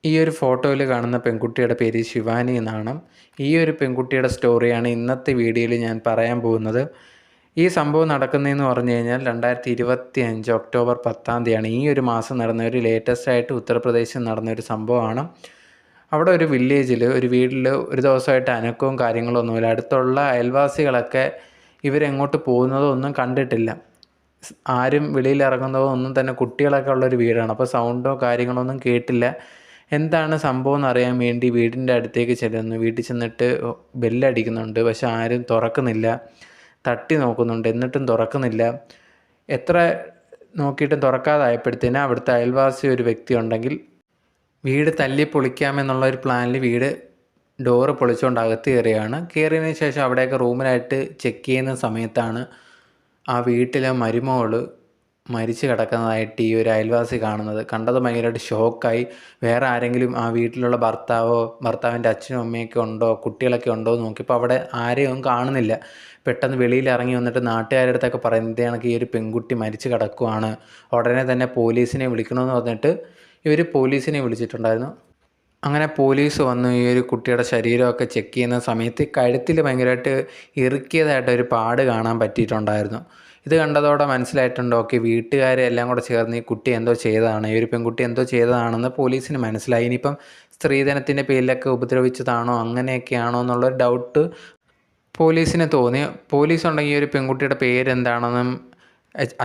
ഈ ഒരു ഫോട്ടോയിൽ കാണുന്ന പെൺകുട്ടിയുടെ പേര് ശിവാനി എന്നാണ്. ഈ ഒരു പെൺകുട്ടിയുടെ സ്റ്റോറിയാണ് ഇന്നത്തെ വീഡിയോയിൽ ഞാൻ പറയാൻ പോകുന്നത്. ഈ സംഭവം നടക്കുന്നതെന്ന് പറഞ്ഞു കഴിഞ്ഞാൽ 2025 ഒക്ടോബർ 10 ഈ ഒരു മാസം നടന്ന ഒരു ലേറ്റസ്റ്റ് ആയിട്ട് ഉത്തർപ്രദേശിൽ നടന്നൊരു സംഭവമാണ്. അവിടെ ഒരു വില്ലേജിൽ ഒരു വീട്ടിൽ ഒരു ദിവസമായിട്ട് അനക്കവും കാര്യങ്ങളും ഒന്നുമില്ല. അടുത്തുള്ള അയൽവാസികളൊക്കെ ഇവരെങ്ങോട്ട് പോകുന്നതോ ഒന്നും കണ്ടിട്ടില്ല. ആരും വെളിയിൽ ഇറങ്ങുന്നതോ ഒന്നും തന്നെ, കുട്ടികളൊക്കെ ഉള്ളൊരു വീടാണ്. അപ്പോൾ സൗണ്ടോ കാര്യങ്ങളോ ഒന്നും കേട്ടില്ല. എന്താണ് സംഭവം എന്നറിയാൻ വേണ്ടി വീടിൻ്റെ അടുത്തേക്ക് ചെല്ലുന്നു. വീട്ടിൽ ചെന്നിട്ട് ബെല്ലടിക്കുന്നുണ്ട്, പക്ഷെ ആരും തുറക്കുന്നില്ല. തട്ടി നോക്കുന്നുണ്ട്, എന്നിട്ടും തുറക്കുന്നില്ല. എത്ര നോക്കിയിട്ടും തുറക്കാതായപ്പോഴത്തേന് അവിടുത്തെ അയൽവാസി ഒരു വ്യക്തി ഉണ്ടെങ്കിൽ വീട് തല്ലി പൊളിക്കാമെന്നുള്ള ഒരു പ്ലാനിൽ വീട് ഡോറ് പൊളിച്ചുകൊണ്ട് അകത്ത് കയറിയാണ്. കയറിയതിന് ശേഷം അവിടെയൊക്കെ റൂമിലായിട്ട് ചെക്ക് ചെയ്യുന്ന സമയത്താണ് ആ വീട്ടിലെ മരുമകൾ മരിച്ചു കിടക്കുന്നതായിട്ട് ഈ ഒരു അയൽവാസി കാണുന്നത്. കണ്ടത് ഭയങ്കരമായിട്ട് ഷോക്കായി. വേറെ ആരെങ്കിലും ആ വീട്ടിലുള്ള ഭർത്താവിൻ്റെ അച്ഛനും അമ്മയൊക്കെ ഉണ്ടോ, കുട്ടികളൊക്കെ ഉണ്ടോ എന്ന് നോക്കിയപ്പോൾ അവിടെ ആരെയും കാണുന്നില്ല. പെട്ടെന്ന് വെളിയിൽ ഇറങ്ങി വന്നിട്ട് നാട്ടുകാരുടെ അടുത്തൊക്കെ പറയുന്നത് കണക്ക് ഈ ഒരു പെൺകുട്ടി മരിച്ചു കിടക്കുവാണ്, ഉടനെ തന്നെ പോലീസിനെ വിളിക്കണമെന്ന് പറഞ്ഞിട്ട് ഇവർ പോലീസിനെ വിളിച്ചിട്ടുണ്ടായിരുന്നു. അങ്ങനെ പോലീസ് വന്ന് ഈ ഒരു കുട്ടിയുടെ ശരീരമൊക്കെ ചെക്ക് ചെയ്യുന്ന സമയത്ത് കഴുത്തിൽ ഭയങ്കരമായിട്ട് ഇറുക്കിയതായിട്ട് ഒരു പാട് കാണാൻ പറ്റിയിട്ടുണ്ടായിരുന്നു. ഇത് കണ്ടതോടെ മനസ്സിലായിട്ടുണ്ട്, ഓക്കെ വീട്ടുകാരെ എല്ലാം കൂടെ ചേർന്ന് ഈ കുട്ടി എന്തോ ചെയ്തതാണ്, ഈ ഒരു പെൺകുട്ടി എന്തോ ചെയ്തതാണെന്ന് പോലീസിന് മനസ്സിലായി. ഇനിയിപ്പം സ്ത്രീധനത്തിൻ്റെ പേരിലൊക്കെ ഉപദ്രവിച്ചതാണോ അങ്ങനെയൊക്കെയാണോ എന്നുള്ളൊരു ഡൗട്ട് പോലീസിന് തോന്നി. പോലീസ് ഉണ്ടെങ്കിൽ ഈ ഒരു പെൺകുട്ടിയുടെ പേരെന്താണെന്നും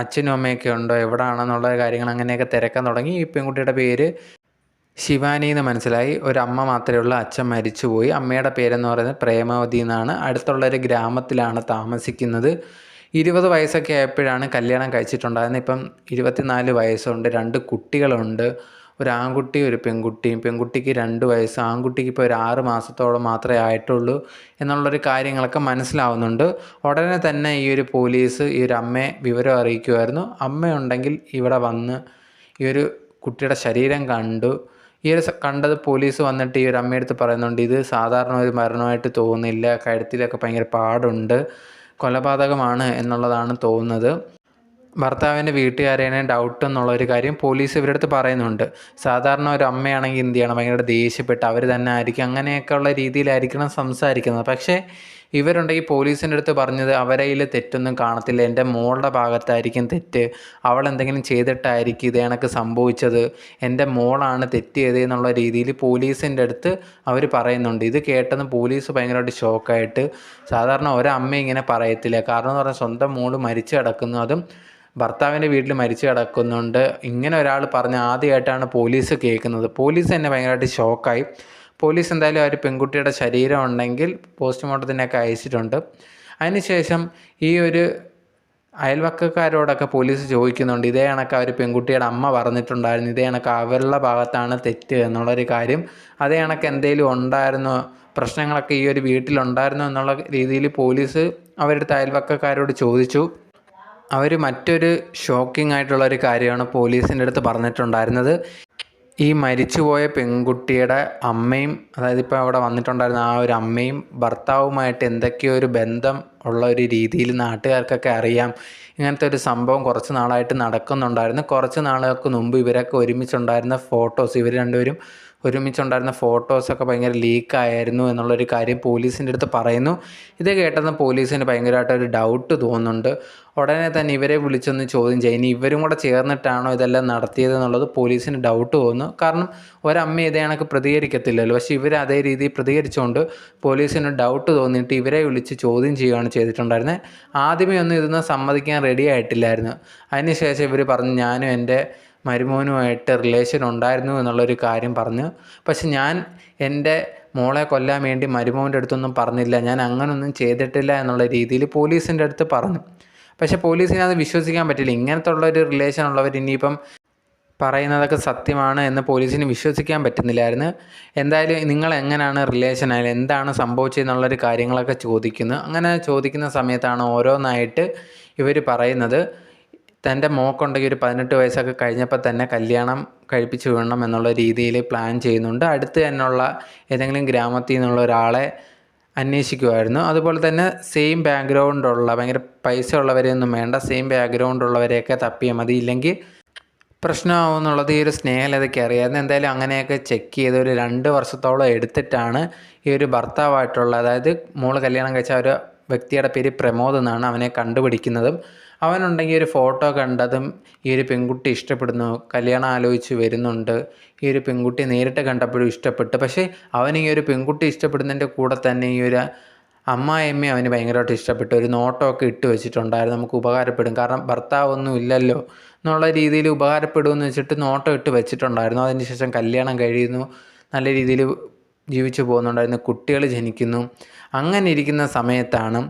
അച്ഛനും അമ്മയൊക്കെ ഉണ്ടോ, എവിടെയാണെന്നുള്ള കാര്യങ്ങൾ അങ്ങനെയൊക്കെ തിരക്കാൻ തുടങ്ങി. ഈ പെൺകുട്ടിയുടെ പേര് ശിവാനി എന്ന് മനസ്സിലായി. ഒരമ്മ മാത്രമേ ഉള്ളൂ, അച്ഛൻ മരിച്ചുപോയി. അമ്മയുടെ പേരെന്ന് പറയുന്നത് പ്രേമാവതി എന്നാണ്. അടുത്തുള്ളൊരു ഗ്രാമത്തിലാണ് താമസിക്കുന്നത്. 20 വയസ്സൊക്കെ ആയപ്പോഴാണ് കല്യാണം കഴിച്ചിട്ടുണ്ടായിരുന്നത്. ഇപ്പം 24 വയസ്സുണ്ട്, 2 കുട്ടികളുണ്ട്. ഒരു ആൺകുട്ടി ഒരു പെൺകുട്ടിയും. പെൺകുട്ടിക്ക് 2 വയസ്സ്, ആൺകുട്ടിക്ക് ഇപ്പോൾ ഒരു 6 മാസത്തോളം മാത്രമേ ആയിട്ടുള്ളൂ എന്നുള്ളൊരു കാര്യങ്ങളൊക്കെ മനസ്സിലാവുന്നുണ്ട്. ഉടനെ തന്നെ ഈ ഒരു പോലീസ് ഈ ഒരു അമ്മയെ വിവരം അറിയിക്കുമായിരുന്നു. അമ്മയുണ്ടെങ്കിൽ ഇവിടെ വന്ന് ഈ ഒരു കുട്ടിയുടെ ശരീരം കണ്ടു. ഈ ഒരു കണ്ടത് പോലീസ് വന്നിട്ട് ഈ ഒരു അമ്മയടുത്ത് പറയുന്നുണ്ട്, ഇത് സാധാരണ ഒരു മരണമായിട്ട് തോന്നുന്നില്ല, കഴുത്തിലൊക്കെ ഭയങ്കര പാടുണ്ട്, കൊലപാതകമാണ് എന്നുള്ളതാണ് തോന്നുന്നത്. ഭർത്താവിൻ്റെ വീട്ടുകാരെയാണ് ഡൗട്ട് എന്നുള്ളൊരു കാര്യം പോലീസ് ഇവരുടെ അടുത്ത് പറയുന്നുണ്ട്. സാധാരണ ഒരു അമ്മയാണെങ്കിൽ എന്ത് ചെയ്യണം, ഭയങ്കര ദേഷ്യപ്പെട്ട് അവർ തന്നെ ആയിരിക്കും അങ്ങനെയൊക്കെ ഉള്ള രീതിയിലായിരിക്കണം സംസാരിക്കുന്നത്. പക്ഷേ ഇവരുണ്ടെങ്കിൽ പോലീസിൻ്റെ അടുത്ത് പറഞ്ഞത് അവരയിൽ തെറ്റൊന്നും കാണത്തില്ല, എൻ്റെ മോളുടെ ഭാഗത്തായിരിക്കും തെറ്റ്, അവൾ എന്തെങ്കിലും ചെയ്തിട്ടായിരിക്കും ഇത് കണക്ക് സംഭവിച്ചത്, എൻ്റെ മോളാണ് തെറ്റ് ചെയ്തത് എന്നുള്ള രീതിയിൽ പോലീസിൻ്റെ അടുത്ത് അവർ പറയുന്നുണ്ട്. ഇത് കേട്ടെന്ന് പോലീസ് ഭയങ്കരമായിട്ട് ഷോക്കായിട്ട്, സാധാരണ ഒരമ്മ ഇങ്ങനെ പറയത്തില്ല, കാരണം എന്ന് പറഞ്ഞാൽ സ്വന്തം മോള് മരിച്ചു കിടക്കുന്നു, അതും ഭർത്താവിൻ്റെ വീട്ടിൽ മരിച്ചു കിടക്കുന്നുണ്ട്, ഇങ്ങനെ ഒരാൾ പറഞ്ഞ് ആദ്യമായിട്ടാണ് പോലീസ് കേൾക്കുന്നത്. പോലീസ് തന്നെ ഭയങ്കരമായിട്ട് ഷോക്കായി. പോലീസ് എന്തായാലും ആ ഒരു പെൺകുട്ടിയുടെ ശരീരം ഉണ്ടെങ്കിൽ പോസ്റ്റ്മോർട്ടത്തിനൊക്കെ അയച്ചിട്ടുണ്ട്. അതിനുശേഷം ഈ ഒരു അയൽവക്കക്കാരോടൊക്കെ പോലീസ് ചോദിക്കുന്നുണ്ട്, ഇതേ കണക്ക് ആ ഒരു പെൺകുട്ടിയുടെ അമ്മ പറഞ്ഞിട്ടുണ്ടായിരുന്നു, ഇതേ കണക്ക് അവരുടെ ഭാഗത്താണ് തെറ്റ് എന്നുള്ളൊരു കാര്യം, അതേ കണക്ക് എന്തെങ്കിലും ഉണ്ടായിരുന്നോ, പ്രശ്നങ്ങളൊക്കെ ഈ ഒരു വീട്ടിലുണ്ടായിരുന്നോ എന്നുള്ള രീതിയിൽ പോലീസ് അവരുടെ അയൽവക്കക്കാരോട് ചോദിച്ചു. അവർ മറ്റൊരു ഷോക്കിംഗ് ആയിട്ടുള്ളൊരു കാര്യമാണ് പോലീസിൻ്റെ അടുത്ത് പറഞ്ഞിട്ടുണ്ടായിരുന്നത്. ഈ മരിച്ചുപോയ പെൺകുട്ടിയുടെ അമ്മയും, അതായത് ഇപ്പോൾ അവിടെ വന്നിട്ടുണ്ടായിരുന്ന ആ ഒരു അമ്മയും ഭർത്താവുമായിട്ട് എന്തൊക്കെയോ ഒരു ബന്ധം ഉള്ള ഒരു രീതിയിൽ നാട്ടുകാർക്കൊക്കെ അറിയാം. ഇങ്ങനത്തെ ഒരു സംഭവം കുറച്ച് നാളായിട്ട് നടക്കുന്നുണ്ടായിരുന്നു. കുറച്ച് നാളുകൾക്ക് മുമ്പ് ഇവരൊക്കെ ഒരുമിച്ചുണ്ടായിരുന്ന ഫോട്ടോസ്, ഇവർ രണ്ടുപേരും ഒരുമിച്ചുണ്ടായിരുന്ന ഫോട്ടോസൊക്കെ ഭയങ്കര ലീക്കായിരുന്നു എന്നുള്ളൊരു കാര്യം പോലീസിൻ്റെ അടുത്ത് പറയുന്നു. ഇത് കേട്ടെന്ന് പോലീസിന് ഭയങ്കരമായിട്ടൊരു ഡൗട്ട് തോന്നുന്നുണ്ട്. ഉടനെ തന്നെ ഇവരെ വിളിച്ചൊന്ന് ചോദ്യം ചെയ്യും. ഇനി ഇവരും കൂടെ ചേർന്നിട്ടാണോ ഇതെല്ലാം നടത്തിയതെന്നുള്ളത് പോലീസിന് ഡൗട്ട് തോന്നുന്നു. കാരണം ഒരമ്മ ഇതേ കണക്ക് പ്രതികരിക്കത്തില്ലല്ലോ, പക്ഷേ ഇവർ അതേ രീതിയിൽ പ്രതികരിച്ചുകൊണ്ട് പോലീസിന് ഡൗട്ട് തോന്നിയിട്ട് ഇവരെ വിളിച്ച് ചോദ്യം ചെയ്യുകയാണ് ചെയ്തിട്ടുണ്ടായിരുന്നത്. ആദ്യമേ ഒന്നും ഇതൊന്നും സമ്മതിക്കാൻ റെഡി ആയിട്ടില്ലായിരുന്നു. അതിനുശേഷം ഇവർ പറഞ്ഞു, ഞാനും എൻ്റെ മരുമോനുമായിട്ട് റിലേഷൻ ഉണ്ടായിരുന്നു എന്നുള്ളൊരു കാര്യം പറഞ്ഞു. പക്ഷെ ഞാൻ എൻ്റെ മോളെ കൊല്ലാൻ വേണ്ടി മരുമോൻ്റെ അടുത്തൊന്നും പറഞ്ഞില്ല, ഞാൻ അങ്ങനൊന്നും ചെയ്തിട്ടില്ല എന്നുള്ള രീതിയിൽ പോലീസിൻ്റെ അടുത്ത് പറഞ്ഞു. പക്ഷേ പോലീസിനെ അത് വിശ്വസിക്കാൻ പറ്റില്ല. ഇങ്ങനത്തെ ഉള്ളൊരു റിലേഷൻ ഉള്ളവർ ഇനിയിപ്പം പറയുന്നതൊക്കെ സത്യമാണ് എന്ന് പോലീസിന് വിശ്വസിക്കാൻ പറ്റുന്നില്ലായിരുന്നു. എന്തായാലും നിങ്ങൾ എങ്ങനെയാണ് റിലേഷൻ ആയാലും എന്താണ് സംഭവിച്ചതെന്നുള്ളൊരു കാര്യങ്ങളൊക്കെ ചോദിക്കുന്നു. അങ്ങനെ ചോദിക്കുന്ന സമയത്താണ് ഓരോന്നായിട്ട് ഇവർ പറയുന്നത്. തൻ്റെ മോക്കുണ്ടെങ്കിൽ ഒരു 18 വയസ്സൊക്കെ കഴിഞ്ഞപ്പോൾ തന്നെ കല്യാണം കഴിപ്പിച്ച് വിടണം എന്നുള്ള രീതിയിൽ പ്ലാൻ ചെയ്യുന്നുണ്ട്. അടുത്ത് തന്നെയുള്ള ഏതെങ്കിലും ഗ്രാമത്തിൽ നിന്നുള്ള ഒരാളെ അന്വേഷിക്കുമായിരുന്നു. അതുപോലെ തന്നെ സെയിം ബാക്ക്ഗ്രൗണ്ടുള്ള, ഭയങ്കര പൈസ ഉള്ളവരെയൊന്നും വേണ്ട, സെയിം ബാക്ക്ഗ്രൗണ്ടുള്ളവരെയൊക്കെ തപ്പിയാൽ മതി, ഇല്ലെങ്കിൽ പ്രശ്നമാവും എന്നുള്ളത് ഈ ഒരു സ്നേഹലതയ്ക്ക് അറിയാമായിരുന്നു. എന്തായാലും അങ്ങനെയൊക്കെ ചെക്ക് ചെയ്ത് ഒരു 2 വർഷത്തോളം എടുത്തിട്ടാണ് ഈ ഒരു ഭർത്താവായിട്ടുള്ള, അതായത് മോള് കല്യാണം കഴിച്ച ഒരു വ്യക്തിയുടെ പേര് പ്രമോദ് എന്നാണ്, അവനെ കണ്ടുപിടിക്കുന്നതും. അവനുണ്ടെങ്കിൽ ഒരു ഫോട്ടോ കണ്ടതും ഈ ഒരു പെൺകുട്ടി ഇഷ്ടപ്പെടുന്നു, കല്യാണം ആലോചിച്ച് വരുന്നുണ്ട്. ഈ ഒരു പെൺകുട്ടി നേരിട്ട് കണ്ടപ്പോഴും ഇഷ്ടപ്പെട്ടു. പക്ഷേ അവൻ ഈ ഒരു പെൺകുട്ടി ഇഷ്ടപ്പെടുന്നതിൻ്റെ കൂടെ തന്നെ ഈ ഒരു അമ്മായിയമ്മയെ അവന് ഭയങ്കരമായിട്ട് ഇഷ്ടപ്പെട്ടു. ഒരു നോട്ടമൊക്കെ ഇട്ട് വെച്ചിട്ടുണ്ടായിരുന്നു, നമുക്ക് ഉപകാരപ്പെടും, കാരണം ഭർത്താവൊന്നും ഇല്ലല്ലോ എന്നുള്ള രീതിയിൽ ഉപകാരപ്പെടുമെന്ന് വെച്ചിട്ട് നോട്ടം ഇട്ട് വെച്ചിട്ടുണ്ടായിരുന്നു. അതിന് ശേഷം കല്യാണം കഴിയുന്നു, നല്ല രീതിയിൽ ജീവിച്ചു പോകുന്നുണ്ടായിരുന്നു, കുട്ടികൾ ജനിക്കുന്നു. അങ്ങനെ ഇരിക്കുന്ന സമയത്താണ്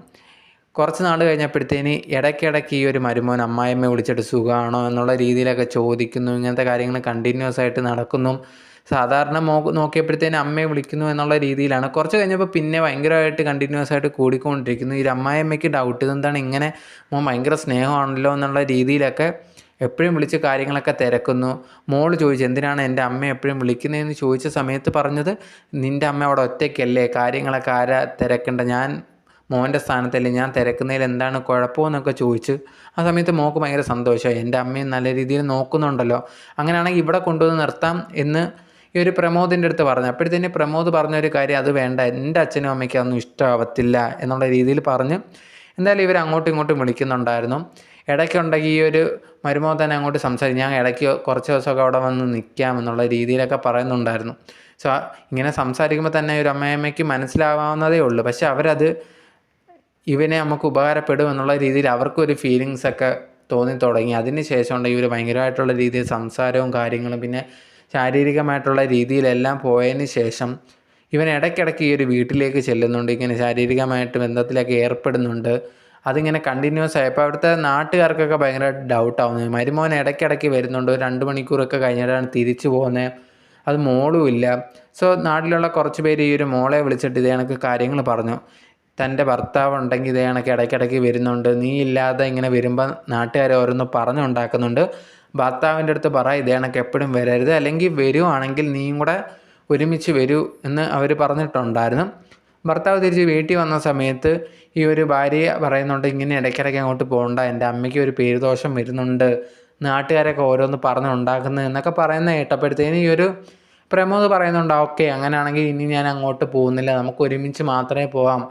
കുറച്ച് നാൾ കഴിഞ്ഞപ്പോഴത്തേന് ഇടയ്ക്കിടയ്ക്ക് ഈ ഒരു മരുമോൻ അമ്മായിയമ്മയെ വിളിച്ചിട്ട് സുഖമാണോ എന്നുള്ള രീതിയിലൊക്കെ ചോദിക്കുന്നു. ഇങ്ങനത്തെ കാര്യങ്ങൾ കണ്ടിന്യൂസ് ആയിട്ട് നടക്കുന്നു. സാധാരണ നോക്കിയപ്പോഴത്തേന് അമ്മയെ വിളിക്കുന്നു എന്നുള്ള രീതിയിലാണ്. കുറച്ച് കഴിഞ്ഞപ്പോൾ പിന്നെ ഭയങ്കരമായിട്ട് കണ്ടിന്യൂസ് ആയിട്ട് കൂടിക്കൊണ്ടിരിക്കുന്നു. ഈ അമ്മായിയമ്മയ്ക്ക് ഡൗട്ട്, ഇതെന്താണ് ഇങ്ങനെ, മോൻ ഭയങ്കര സ്നേഹമാണല്ലോ എന്നുള്ള രീതിയിലൊക്കെ എപ്പോഴും വിളിച്ച് കാര്യങ്ങളൊക്കെ തിരക്കുന്നു. മോള് ചോദിച്ചു, എന്തിനാണ് എൻ്റെ അമ്മ എപ്പോഴും വിളിക്കുന്നതെന്ന് ചോദിച്ച സമയത്ത് പറഞ്ഞത്, നിൻ്റെ അമ്മ അവിടെ ഒറ്റയ്ക്കല്ലേ, കാര്യങ്ങളൊക്കെ ആരാ തിരക്കേണ്ട, ഞാൻ മോൻ്റെ സ്ഥാനത്തല്ലേ, ഞാൻ തിരക്കുന്നതിൽ എന്താണ് കുഴപ്പമെന്നൊക്കെ ചോദിച്ച്. ആ സമയത്ത് മോൾക്ക് ഭയങ്കര സന്തോഷമായി, എൻ്റെ അമ്മയും നല്ല രീതിയിൽ നോക്കുന്നുണ്ടല്ലോ, അങ്ങനെയാണെങ്കിൽ ഇവിടെ കൊണ്ടുവന്ന് നിർത്താം എന്ന് ഈ ഒരു പ്രമോദിൻ്റെ അടുത്ത് പറഞ്ഞു. അപ്പോഴത്തേന് പ്രമോദ് പറഞ്ഞൊരു കാര്യം, അത് വേണ്ട, എൻ്റെ അച്ഛനും അമ്മയ്ക്കും അതൊന്നും ഇഷ്ടമാവത്തില്ല എന്നുള്ള രീതിയിൽ പറഞ്ഞ് എന്തായാലും ഇവർ അങ്ങോട്ടും ഇങ്ങോട്ടും വിളിക്കുന്നുണ്ടായിരുന്നു. ഇടയ്ക്കുണ്ടെങ്കിൽ ഈ ഒരു മരുമോൻ തന്നെ അങ്ങോട്ട് സംസാരിക്കും, ഞാൻ ഇടയ്ക്ക് കുറച്ച് ദിവസമൊക്കെ അവിടെ വന്ന് നിൽക്കാം എന്നുള്ള രീതിയിലൊക്കെ പറയുന്നുണ്ടായിരുന്നു. സോ ഇങ്ങനെ സംസാരിക്കുമ്പോൾ തന്നെ ഒരു അമ്മയമ്മയ്ക്ക് മനസ്സിലാവാവുന്നതേ ഉള്ളൂ. പക്ഷെ അവരത് ഇവനെ നമുക്ക് ഉപകാരപ്പെടും എന്നുള്ള രീതിയിൽ അവർക്കൊരു ഫീലിങ്സൊക്കെ തോന്നി തുടങ്ങി. അതിന് ശേഷം ഇവർ ഭയങ്കരമായിട്ടുള്ള രീതിയിൽ സംസാരവും കാര്യങ്ങളും പിന്നെ ശാരീരികമായിട്ടുള്ള രീതിയിലെല്ലാം പോയതിന് ശേഷം ഇവൻ ഇടയ്ക്കിടയ്ക്ക് ഈ ഒരു വീട്ടിലേക്ക് ചെല്ലുന്നുണ്ട്, ഇങ്ങനെ ശാരീരികമായിട്ട് ബന്ധത്തിലൊക്കെ ഏർപ്പെടുന്നുണ്ട്. അതിങ്ങനെ കണ്ടിന്യൂസ് ആയപ്പോൾ അവിടുത്തെ നാട്ടുകാർക്കൊക്കെ ഭയങ്കര ഡൗട്ടാവുന്നത്. മരുമോൻ ഇടയ്ക്കിടയ്ക്ക് വരുന്നുണ്ട്, ഒരു 2 മണിക്കൂറൊക്കെ കഴിഞ്ഞിട്ടാണ് തിരിച്ചു പോകുന്നത്, അത് മോളും ഇല്ല. സോ നാട്ടിലുള്ള കുറച്ച് പേര് ഈ ഒരു മോളെ വിളിച്ചിട്ട് ഇതേ കണക്ക് കാര്യങ്ങൾ പറഞ്ഞു, തൻ്റെ ഭർത്താവ് ഉണ്ടെങ്കിൽ ഇതേ കണക്ക് ഇടയ്ക്കിടയ്ക്ക് വരുന്നുണ്ട്, നീ ഇല്ലാതെ ഇങ്ങനെ വരുമ്പോൾ നാട്ടുകാരെ ഓരോന്ന് പറഞ്ഞുണ്ടാക്കുന്നുണ്ട്, ഭർത്താവിൻ്റെ അടുത്ത് പറ ഇതേ കണക്ക് എപ്പോഴും വരരുത്, അല്ലെങ്കിൽ വരുവാണെങ്കിൽ നീയും കൂടെ ഒരുമിച്ച് വരൂ എന്ന് അവർ പറഞ്ഞിട്ടുണ്ടായിരുന്നു. ഭർത്താവ് തിരിച്ച് വീട്ടിൽ വന്ന സമയത്ത് ഈ ഒരു ഭാര്യ പറയുന്നുണ്ട്, ഇങ്ങനെ ഇടയ്ക്കിടയ്ക്ക് അങ്ങോട്ട് പോകണ്ട, എൻ്റെ അമ്മയ്ക്ക് ഒരു പേരുദോഷം വരുന്നുണ്ട്, നാട്ടുകാരൊക്കെ ഓരോന്ന് പറഞ്ഞുണ്ടാക്കുന്നത് എന്നൊക്കെ പറയുന്ന കേട്ടപ്പോഴത്തേന് ഈ ഒരു പ്രമോദ് പറയുന്നുണ്ട്, ഓക്കെ അങ്ങനെയാണെങ്കിൽ ഇനി ഞാൻ അങ്ങോട്ട് പോകുന്നില്ല, നമുക്ക് ഒരുമിച്ച് മാത്രമേ പോകാം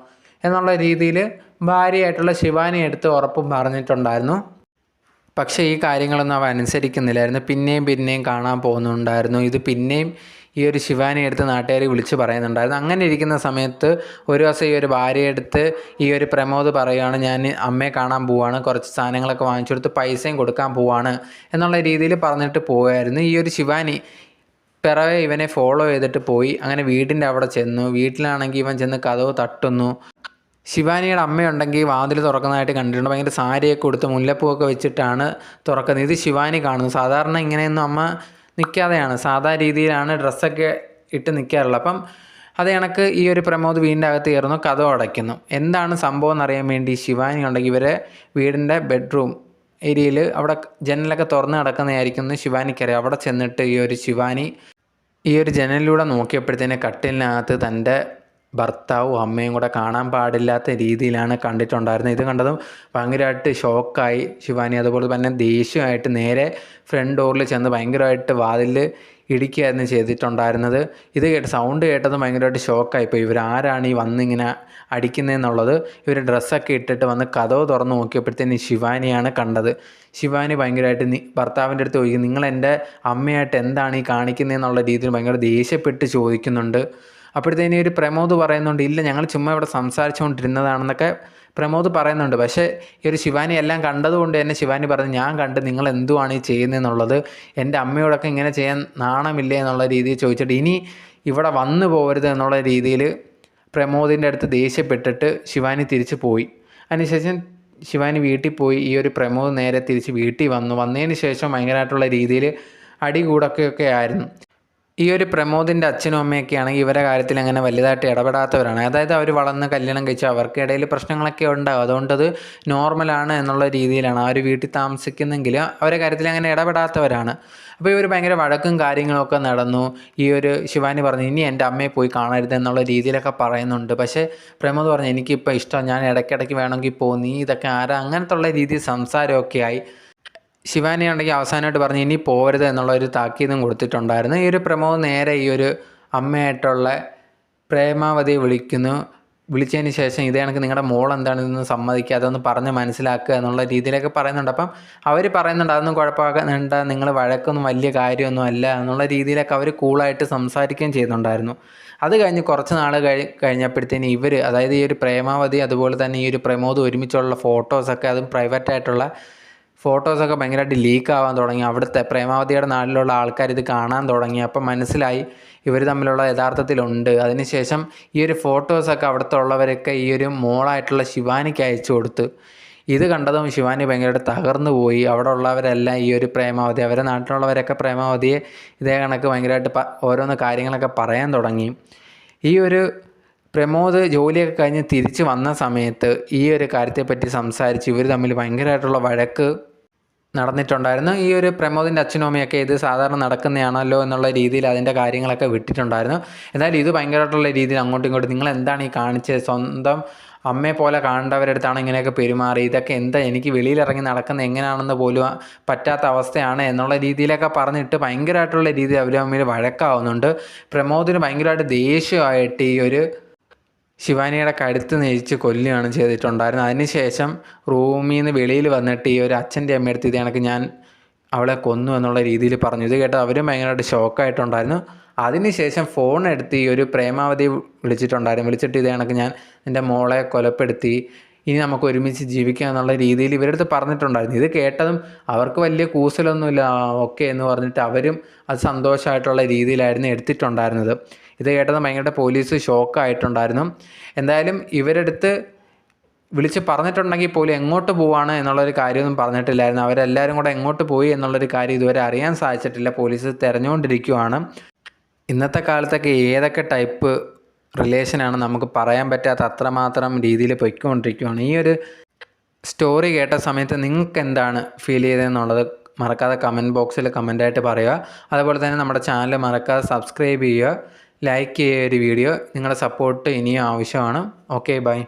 എന്നുള്ള രീതിയിൽ ഭാര്യയായിട്ടുള്ള ശിവാനി എടുത്ത് ഉറപ്പും പറഞ്ഞിട്ടുണ്ടായിരുന്നു. പക്ഷേ ഈ കാര്യങ്ങളൊന്നും അവ അനുസരിക്കുന്നില്ലായിരുന്നു, പിന്നെയും കാണാൻ പോകുന്നുണ്ടായിരുന്നു. ഇത് പിന്നെയും ഈ ഒരു ശിവാനി എടുത്ത് നാട്ടുകാർ വിളിച്ച് പറയുന്നുണ്ടായിരുന്നു. അങ്ങനെ ഇരിക്കുന്ന സമയത്ത് ഒരു ദിവസം ഈ ഒരു ഭാര്യയെടുത്ത് ഈ ഒരു പ്രമോദ് പറയുകയാണ്, ഞാൻ അമ്മയെ കാണാൻ പോവുകയാണ്, കുറച്ച് സാധനങ്ങളൊക്കെ വാങ്ങിച്ചു കൊടുത്ത് പൈസയും കൊടുക്കാൻ പോവുകയാണ് എന്നുള്ള രീതിയിൽ പറഞ്ഞിട്ട് പോവുമായിരുന്നു. ഈ ഒരു ശിവാനി പിറവെ ഇവനെ ഫോളോ ചെയ്തിട്ട് പോയി. അങ്ങനെ വീടിൻ്റെ അവിടെ ചെന്നു. വീട്ടിലാണെങ്കിൽ ഇവൻ ചെന്ന് കതവ് തട്ടുന്നു. ശിവാനിയുടെ അമ്മയുണ്ടെങ്കിൽ വാതിൽ തുറക്കുന്നതായിട്ട് കണ്ടിട്ടുണ്ട്. ഭയങ്കര സാരിയൊക്കെ കൊടുത്ത് മുല്ലപ്പൂവൊക്കെ വെച്ചിട്ടാണ് തുറക്കുന്നത്. ഇത് ശിവാനി കാണുന്നു. സാധാരണ ഇങ്ങനെയൊന്നും അമ്മ നിൽക്കാതെയാണ്, സാധാ രീതിയിലാണ് ഡ്രസ്സൊക്കെ ഇട്ട് നിൽക്കാറുള്ളത്. അപ്പം അത് കണക്ക് ഈ ഒരു പ്രമോദ് വീടിൻ്റെ അകത്ത് കയറുന്നു, കതവ് അടയ്ക്കുന്നു. എന്താണ് സംഭവം എന്നറിയാൻ വേണ്ടി ശിവാനി ഉണ്ടെങ്കിൽ ഇവരെ വീടിൻ്റെ ബെഡ്റൂം ഏരിയയിൽ അവിടെ ജനലൊക്കെ തുറന്ന് കിടക്കുന്നതായിരിക്കും എന്ന് ശിവാനിക്കറിയാം. അവിടെ ചെന്നിട്ട് ഈ ഒരു ശിവാനി ഈ ഒരു ജനലിലൂടെ നോക്കിയപ്പോഴത്തേന് കട്ടിലിനകത്ത് തൻ്റെ ഭർത്താവും അമ്മയും കൂടെ കാണാൻ പാടില്ലാത്ത രീതിയിലാണ് കണ്ടിട്ടുണ്ടായിരുന്നത്. ഇത് കണ്ടതും ഭയങ്കരമായിട്ട് ഷോക്കായി ശിവാനി. അതുപോലെ തന്നെ ദേഷ്യമായിട്ട് നേരെ ഫ്രണ്ട് ഡോറിൽ ചെന്ന് ഭയങ്കരമായിട്ട് വാതിൽ ഇടിക്കുകയായിരുന്നു ചെയ്തിട്ടുണ്ടായിരുന്നത്. ഇത് സൗണ്ട് കേട്ടതും ഭയങ്കരമായിട്ട് ഷോക്കായിപ്പോൾ. ഇവരാരാണ് ഈ വന്നിങ്ങനെ അടിക്കുന്നതെന്നുള്ളത്. ഇവർ ഡ്രസ്സൊക്കെ ഇട്ടിട്ട് വന്ന് കതവ് തുറന്ന് നോക്കിയപ്പോഴത്തേന് ശിവാനിയാണ് കണ്ടത്. ശിവാനി ഭയങ്കരമായിട്ട് ഭർത്താവിൻ്റെ അടുത്ത് ചോദിക്കും, നിങ്ങൾ എൻ്റെ അമ്മയായിട്ട് എന്താണ് ഈ കാണിക്കുന്നതെന്നുള്ള രീതിയിൽ ഭയങ്കര ദേഷ്യപ്പെട്ട് ചോദിക്കുന്നുണ്ട്. അപ്പോഴത്തേനും ഒരു പ്രമോദ് പറയുന്നുണ്ട്, ഇല്ല ഞങ്ങൾ ചുമ്മാ ഇവിടെ സംസാരിച്ചുകൊണ്ടിരുന്നതാണെന്നൊക്കെ പ്രമോദ് പറയുന്നുണ്ട്. പക്ഷേ ഈ ഒരു ശിവാനി എല്ലാം കണ്ടതുകൊണ്ട് തന്നെ ശിവാനി പറഞ്ഞു, ഞാൻ കണ്ട് നിങ്ങൾ എന്തുവാണ് ഈ ചെയ്യുന്നതെന്നുള്ളത്, എൻ്റെ അമ്മയോടൊക്കെ ഇങ്ങനെ ചെയ്യാൻ നാണമില്ലേ എന്നുള്ള രീതിയിൽ ചോദിച്ചിട്ട് ഇനി ഇവിടെ വന്നു പോകരുത് എന്നുള്ള രീതിയിൽ പ്രമോദിൻ്റെ അടുത്ത് ദേഷ്യപ്പെട്ടിട്ട് ശിവാനി തിരിച്ച് പോയി. അതിനുശേഷം ശിവാനി വീട്ടിൽ പോയി. ഈ ഒരു പ്രമോദ് നേരെ തിരിച്ച് വീട്ടിൽ വന്നതിന് ശേഷം ഭയങ്കരമായിട്ടുള്ള രീതിയിൽ അടി കൂടൊക്കെ ആയിരുന്നു. ഈ ഒരു പ്രമോദിൻ്റെ അച്ഛനും അമ്മയൊക്കെ ആണെങ്കിൽ ഇവരുടെ കാര്യത്തിൽ അങ്ങനെ വലുതായിട്ട് ഇടപെടാത്തവരാണ്. അതായത് അവർ വളർന്ന് കല്യാണം കഴിച്ച് അവർക്കിടയിൽ പ്രശ്നങ്ങളൊക്കെ ഉണ്ടാകും, അതുകൊണ്ടത് നോർമലാണ് എന്നുള്ള രീതിയിലാണ് ആ ഒരു വീട്ടിൽ താമസിക്കുന്നെങ്കിൽ അവരുടെ കാര്യത്തിൽ അങ്ങനെ ഇടപെടാത്തവരാണ്. അപ്പോൾ ഇവർ ഭയങ്കര വഴക്കും കാര്യങ്ങളൊക്കെ നടന്നു. ഈ ഒരു ശിവാനി പറഞ്ഞു, ഇനി എൻ്റെ അമ്മയെ പോയി കാണരുത് എന്നുള്ള രീതിയിലൊക്കെ പറയുന്നുണ്ട്. പക്ഷേ പ്രമോദ് പറഞ്ഞു, എനിക്കിപ്പോൾ ഇഷ്ടം, ഞാൻ ഇടയ്ക്കിടയ്ക്ക് വേണമെങ്കിൽ പോകും, നീ ഇതൊക്കെ ആരാ, അങ്ങനത്തെ ഉള്ള രീതിയിൽ സംസാരമൊക്കെ ആയി. ശിവാനി ഉണ്ടെങ്കിൽ അവസാനമായിട്ട് പറഞ്ഞ് ഇനി പോരുത് എന്നുള്ളൊരു താക്കീതും കൊടുത്തിട്ടുണ്ടായിരുന്നു. ഈ ഒരു പ്രമോദ് നേരെ ഈ ഒരു അമ്മയായിട്ടുള്ള പ്രേമാവതിയെ വിളിച്ചതിന് ശേഷം ഇതേ കണക്ക് നിങ്ങളുടെ മോൾ എന്താണെന്ന് സമ്മതിക്കുക, അതൊന്ന് പറഞ്ഞ് മനസ്സിലാക്കുക എന്നുള്ള രീതിയിലൊക്കെ പറയുന്നുണ്ട്. അപ്പം അവർ പറയുന്നുണ്ട് അതൊന്നും കുഴപ്പമാകണ്ട, നിങ്ങൾ വഴക്കൊന്നും വലിയ കാര്യമൊന്നും അല്ല എന്നുള്ള രീതിയിലൊക്കെ അവർ കൂളായിട്ട് സംസാരിക്കുകയും ചെയ്യുന്നുണ്ടായിരുന്നു. അത് കഴിഞ്ഞ് കുറച്ച് നാൾ കഴിഞ്ഞപ്പോഴത്തേന് അതായത് ഈ ഒരു പ്രേമാവതി അതുപോലെ തന്നെ ഈ ഒരു പ്രമോദ് ഒരുമിച്ചുള്ള ഫോട്ടോസൊക്കെ, അതും പ്രൈവറ്റായിട്ടുള്ള ഫോട്ടോസൊക്കെ ഭയങ്കരമായിട്ട് ലീക്കാവാൻ തുടങ്ങി. അവിടുത്തെ പ്രേമാവതിയുടെ നാട്ടിലുള്ള ആൾക്കാർ ഇത് കാണാൻ തുടങ്ങി. അപ്പം മനസ്സിലായി ഇവർ തമ്മിലുള്ള യഥാർത്ഥത്തിലുണ്ട്. അതിനുശേഷം ഈ ഒരു ഫോട്ടോസൊക്കെ അവിടുത്തെ ഉള്ളവരൊക്കെ ഈ ഒരു മോളായിട്ടുള്ള ശിവാനിക്ക് അയച്ചു കൊടുത്തു. ഇത് കണ്ടതും ശിവാനി ഭയങ്കരമായിട്ട് തകർന്നു പോയി. അവിടെ ഉള്ളവരെല്ലാം ഈ ഒരു പ്രേമാവതി, അവരുടെ നാട്ടിലുള്ളവരൊക്കെ പ്രേമാവതിയെ ഇതേ കണക്ക് ഭയങ്കരമായിട്ട് ഓരോന്ന് കാര്യങ്ങളൊക്കെ പറയാൻ തുടങ്ങി. ഈ ഒരു പ്രമോദ് ജോലിയൊക്കെ കഴിഞ്ഞ് തിരിച്ച് വന്ന സമയത്ത് ഈ ഒരു കാര്യത്തെപ്പറ്റി സംസാരിച്ച് ഇവർ തമ്മിൽ ഭയങ്കരമായിട്ടുള്ള വഴക്ക് നടന്നിട്ടുണ്ടായിരുന്നു. ഈ ഒരു പ്രമോദിൻ്റെ അച്ഛനും അമ്മയൊക്കെ ഇത് സാധാരണ നടക്കുന്നതാണല്ലോ എന്നുള്ള രീതിയിൽ അതിൻ്റെ കാര്യങ്ങളൊക്കെ വിട്ടിട്ടുണ്ടായിരുന്നു. എന്നാലും ഇത് ഭയങ്കരമായിട്ടുള്ള രീതിയിൽ അങ്ങോട്ടും ഇങ്ങോട്ടും നിങ്ങൾ എന്താണ് ഈ കാണിച്ചത്, സ്വന്തം അമ്മയെ പോലെ കാണേണ്ടവരടുത്താണ് ഇങ്ങനെയൊക്കെ പെരുമാറി, ഇതൊക്കെ എന്താ, എനിക്ക് വെളിയിലിറങ്ങി നടക്കുന്നത് എങ്ങനെയാണെന്ന് പോലും പറ്റാത്ത അവസ്ഥയാണ് എന്നുള്ള രീതിയിലൊക്കെ പറഞ്ഞിട്ട് ഭയങ്കരമായിട്ടുള്ള രീതിയിൽ അവർ തമ്മിൽ വഴക്കാവുന്നുണ്ട്. പ്രമോദിന് ഭയങ്കരമായിട്ട് ദേഷ്യമായിട്ട് ഈ ഒരു ശിവാനിയുടെ കഴുത്ത് നെരിച്ച് കൊല്ലുകയാണ് ചെയ്തിട്ടുണ്ടായിരുന്നത്. അതിനുശേഷം റൂമിൽ നിന്ന് വെളിയിൽ വന്നിട്ട് ഈ ഒരു അച്ഛൻ്റെ അമ്മയെടുത്ത് ഇത് കണക്ക് ഞാൻ അവളെ കൊന്നു എന്നുള്ള രീതിയിൽ പറഞ്ഞു. ഇത് കേട്ടത് അവരും ഭയങ്കരമായിട്ട് ഷോക്കായിട്ടുണ്ടായിരുന്നു. അതിനുശേഷം ഫോൺ എടുത്ത് ഈ ഒരു പ്രേമാവതി വിളിച്ചിട്ട് ഇത് കണക്ക് ഞാൻ എൻ്റെ മോളെ കൊലപ്പെടുത്തി, ഇനി നമുക്ക് ഒരുമിച്ച് ജീവിക്കാം എന്നുള്ള രീതിയിൽ ഇവരടുത്ത് പറഞ്ഞിട്ടുണ്ടായിരുന്നു. ഇത് കേട്ടതും അവർക്ക് വലിയ കൂസലൊന്നുമില്ല, ഓക്കെ എന്ന് പറഞ്ഞിട്ട് അവരും അത് സന്തോഷമായിട്ടുള്ള രീതിയിലായിരുന്നു എടുത്തിട്ടുണ്ടായിരുന്നത്. ഇത് കേട്ടതും ഭയങ്കര പോലീസ് ഷോക്കായിട്ടുണ്ടായിരുന്നു. എന്തായാലും ഇവരടുത്ത് വിളിച്ച് പറഞ്ഞിട്ടുണ്ടെങ്കിൽ പോലും എങ്ങോട്ട് പോവാണ് എന്നുള്ളൊരു കാര്യമൊന്നും പറഞ്ഞിട്ടില്ലായിരുന്നു. അവരെല്ലാവരും കൂടെ എങ്ങോട്ട് പോയി എന്നുള്ളൊരു കാര്യം ഇതുവരെ അറിയാൻ സാധിച്ചിട്ടില്ല. പോലീസ് തിരഞ്ഞുകൊണ്ടിരിക്കുകയാണ്. ഇന്നത്തെ കാലത്തൊക്കെ ഏതൊക്കെ ടൈപ്പ് റിലേഷനാണ് നമുക്ക് പറയാൻ പറ്റാത്ത അത്രമാത്രം രീതിയിൽ പൊയ്ക്കൊണ്ടിരിക്കുകയാണ്. ഈ ഒരു സ്റ്റോറി കേട്ട സമയത്ത് നിങ്ങൾക്ക് എന്താണ് ഫീൽ ചെയ്തതെന്നുള്ളത് മറക്കാതെ കമൻറ്റ് ബോക്സിൽ കമൻ്റായിട്ട് പറയുക. അതുപോലെ തന്നെ നമ്മുടെ ചാനൽ മറക്കാതെ സബ്സ്ക്രൈബ് ചെയ്യുക, ലൈക്ക് ചെയ്യുക. ഒരു വീഡിയോ നിങ്ങളുടെ സപ്പോർട്ട് ഇനിയും ആവശ്യമാണ്. Okay, by.